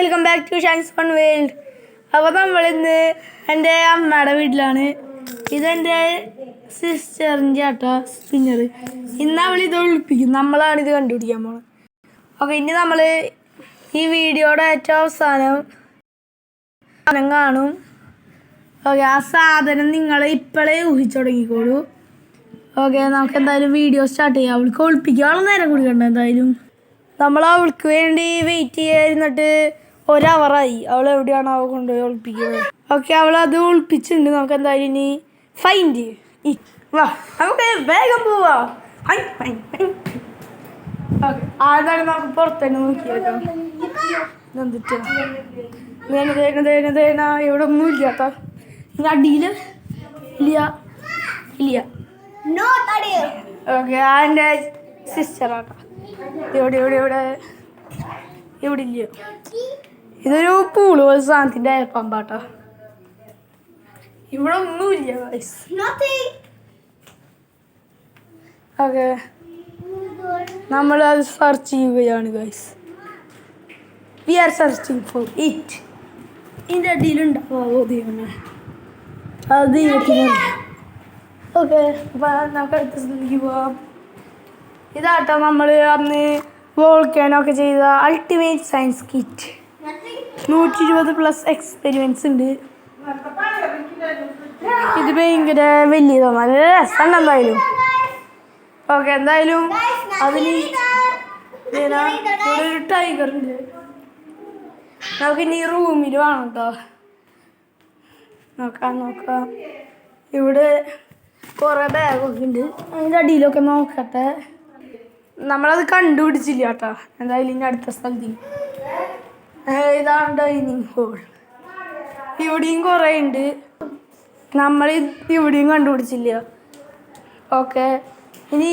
Welcome back to Shan's fun world. അപ്പോൾ നമ്മളിന്ന് എൻ്റെ അമ്മയുടെ വീട്ടിലാണ്. ഇതെൻ്റെ സിസ്റ്ററിൻ്റെ ആട്ടോ സ്പിന്നർ. ഇന്ന് അവളിത് ഒളിപ്പിക്കും, നമ്മളാണ് ഇത് കണ്ടുപിടിക്കാൻ പോകുന്നത്. ഓക്കെ, ഇനി നമ്മൾ ഈ വീഡിയോയുടെ ഏറ്റവും അവസാനം കാണും. ഓക്കെ, ആ സാധനം നിങ്ങൾ ഇപ്പോഴേ ഊഹിച്ചു തുടങ്ങിക്കോളൂ. ഓക്കെ, നമുക്ക് എന്തായാലും വീഡിയോ സ്റ്റാർട്ട് ചെയ്യാം. അവൾക്ക് ഒളിപ്പിക്കാനുള്ള നേരം കൊടുക്കണ്ട. എന്തായാലും നമ്മൾ അവൾക്ക് വേണ്ടി വെയിറ്റ് ചെയ്യാതിരുന്നിട്ട് ഒരവറായി. അവൾ എവിടെയാണ് അവൾ കൊണ്ടുപോയി ഒളിപ്പിക്കുന്നത്. ഓക്കെ, അവൾ അത് ഒളിപ്പിച്ചിട്ടുണ്ട്. നമുക്ക് എന്തായാലും ഇനി ഫൈൻഡ് വാ, നമുക്ക് വേഗം പോവാ. ഓക്കെ, ആദ്യം നമുക്ക് പുറത്തന്നെ നോക്കിയേക്കാം. എന്തിട്ടാ ഇവിടെ ഒന്നും ഇല്ലാത്ത അടിയിൽ ഇല്ല ഇല്ല. ഓക്കെ, എൻ്റെ സിസ്റ്ററാട്ടോ. ഇവിടെ ഇവിടെ ഇവിടെ ഇവിടെ ഇല്ല. ഇതൊരു പൂള് പോലെ സാധനത്തിൻ്റെ അയർപ്പമ്പാട്ടോ. ഇവിടെ ഒന്നുമില്ല. ഓക്കെ, നമ്മളത് സെർച്ച് ചെയ്യുകയാണ് guys. We are searching for it. ഇതിൻ്റെ അടിയിലുണ്ടാവോ ദൈവമേ, അത് ദൈവത്തിനുണ്ട്. ഓക്കെ, അപ്പം നമുക്ക് അടുത്ത സ്ഥലത്തേക്ക് പോവാം. ഇതാട്ടോ നമ്മൾ അന്ന് വോൾക്കാനൊക്കെ ചെയ്ത അൾട്ടിമേറ്റ് സയൻസ് കിറ്റ്. 120+ എക്സ്പെരിമെൻറ്റ്സ് ഉണ്ട്. ഇത് ഭയങ്കര വലിയതാണ്, നല്ല രസമുണ്ട് എന്തായാലും. ഓക്കെ, എന്തായാലും അതിന് ഒരു ടൈഗർ ഉണ്ട്. നമുക്കിനി റൂമിൽ വേണം കേട്ടോ. നോക്കാം. ഇവിടെ കുറേ ബാഗൊക്കെ ഉണ്ട്. അതിൻ്റെ അടിയിലൊക്കെ നോക്കട്ടെ. നമ്മളത് കണ്ടുപിടിച്ചില്ല കേട്ടോ. എന്തായാലും ഇനി അടുത്ത സ്ഥലത്ത് ഇതാണ് ഡൈനിങ് ഹോൾ. ഇവിടെയും കുറേ ഉണ്ട്. നമ്മൾ ഇവിടെയും കണ്ടുപിടിച്ചില്ല. ഓക്കെ, ഇനി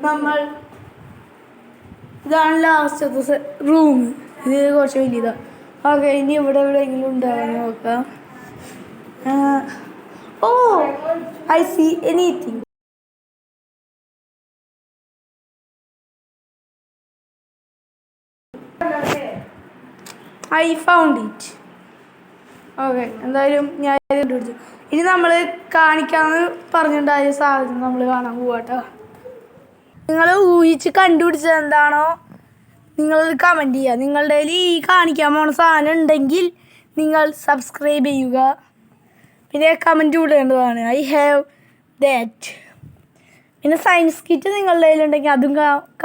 നമ്മൾ ഇതാണ് ലാസ്റ്റത്തെ റൂം. ഇത് കുറച്ച് വലിയതാണ്. ഓക്കെ, ഇനി ഇവിടെ എവിടെയെങ്കിലും ഉണ്ടാകാൻ നോക്കാം. Oh, I see anything. I found it. Okay, എന്തായാലും ഞാൻ കണ്ടുപിടിച്ചു. ഇനി നമ്മൾ കാണിക്കാമെന്ന് പറഞ്ഞിട്ടുണ്ടായ സാധനം നമ്മൾ കാണാൻ പോവാട്ടോ. നിങ്ങൾ ഊഹിച്ച് കണ്ടുപിടിച്ചത് എന്താണോ നിങ്ങളത് കമൻറ്റ് ചെയ്യുക. നിങ്ങളുടെ കയ്യിൽ ഈ കാണിക്കാൻ പോണ സാധനം ഉണ്ടെങ്കിൽ നിങ്ങൾ സബ്സ്ക്രൈബ് ചെയ്യുക. പിന്നെ കമൻറ്റ് ഇടേണ്ടതാണ് ഐ ഹാവ് ദാറ്റ്. പിന്നെ സയൻസ് കിറ്റ് നിങ്ങളുടെ കയ്യിലുണ്ടെങ്കിൽ അതും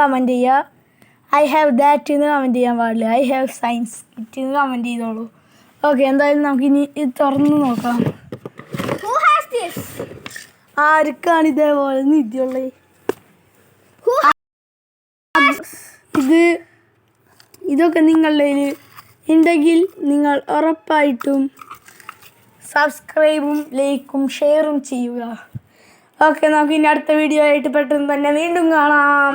കമൻറ്റ് ചെയ്യുക. ഐ ഹാവ് ദാറ്റ് എന്ന് കമൻറ്റ് ചെയ്യാൻ പാടില്ല. ഐ ഹാവ് സയൻസ് കിറ്റ് എന്ന് കമൻറ്റ് ചെയ്തോളൂ. ഓക്കെ, എന്തായാലും നമുക്കിനി ഇത് തുറന്ന് നോക്കാം. ആർക്കാണ് ഇതേപോലെ നിധിയുള്ളത്? ഇതൊക്കെ നിങ്ങളുടെ കയ്യിൽ ഉണ്ടെങ്കിൽ നിങ്ങൾ ഉറപ്പായിട്ടും സബ്സ്ക്രൈബും ലൈക്കും ഷെയറും ചെയ്യുക. ഓക്കെ, നമുക്ക് ഇനി അടുത്ത വീഡിയോ ആയിട്ട് പെട്ടെന്ന് തന്നെ വീണ്ടും കാണാം.